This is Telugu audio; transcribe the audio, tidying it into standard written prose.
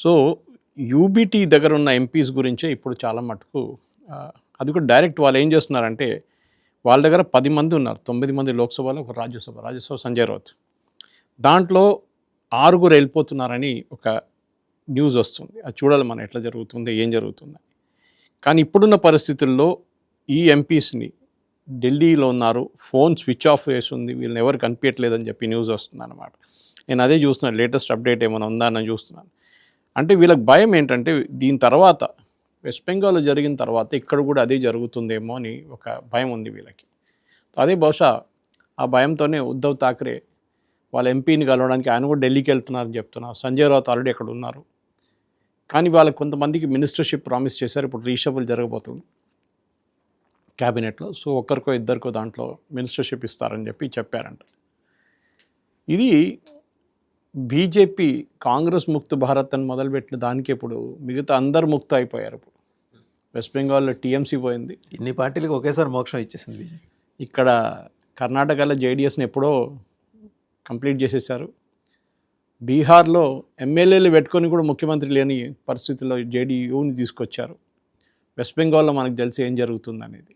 సో యూబీటీ దగ్గర ఉన్న ఎంపీస్ గురించే ఇప్పుడు చాలా మటుకు అది కూడా డైరెక్ట్ వాళ్ళు ఏం చేస్తున్నారంటే వాళ్ళ దగ్గర 10 మంది ఉన్నారు, 9 మంది లోక్సభలో, ఒక రాజ్యసభ సంజయ్ రౌత్. దాంట్లో 6 వెళ్ళిపోతున్నారని ఒక న్యూస్ వస్తుంది. అది చూడాలి మనం ఎట్లా జరుగుతుంది, ఏం జరుగుతుంది. కానీ ఇప్పుడున్న పరిస్థితుల్లో ఈ ఎంపీస్ని ఢిల్లీలో ఉన్నారు, ఫోన్ స్విచ్ ఆఫ్ చేసి ఉంది, వీళ్ళని ఎవరు కనిపించట్లేదని చెప్పి న్యూస్ వస్తుంది అన్నమాట. నేను అదే చూస్తున్నాను, లేటెస్ట్ అప్డేట్ ఏమైనా ఉందా అని చూస్తున్నాను. అంటే వీళ్ళకి భయం ఏంటంటే దీని తర్వాత వెస్ట్ బెంగాల్లో జరిగిన తర్వాత ఇక్కడ కూడా అదే జరుగుతుందేమో అని ఒక భయం ఉంది వీళ్ళకి. అదే బహుశా ఆ భయంతోనే ఉద్ధవ్ ఠాక్రే వాళ్ళ ఎంపీని కలవడానికి ఆయన కూడా ఢిల్లీకి వెళ్తున్నారని చెప్తున్నారు. సంజయ్ రావుత్ ఆల్రెడీ అక్కడ ఉన్నారు. కానీ వాళ్ళకి కొంతమందికి మినిస్టర్షిప్ ప్రామిస్ చేశారు. ఇప్పుడు రీషఫుల్ జరగబోతుంది క్యాబినెట్లో. సో ఒక్కరికో ఇద్దరికో దాంట్లో మినిస్టర్షిప్ ఇస్తారని చెప్పారంట. ఇది బీజేపీ కాంగ్రెస్ ముక్త భారత్ అని మొదలుపెట్టిన దానికి ఇప్పుడు మిగతా అందరు ముక్త అయిపోయారు. ఇప్పుడు వెస్ట్ బెంగాల్లో టీఎంసీ పోయింది, ఇన్ని పార్టీలకు ఒకేసారి మోక్షం ఇచ్చేసింది బీజేపీ. ఇక్కడ కర్ణాటకలో జేడీఎస్ని ఎప్పుడో కంప్లీట్ చేసేసారు. బీహార్లో ఎమ్మెల్యేలు పెట్టుకొని కూడా ముఖ్యమంత్రి లేని పరిస్థితుల్లో జేడీయూని తీసుకొచ్చారు. వెస్ట్ బెంగాల్లో మనకు తెలిసి ఏం జరుగుతుంది అనేది.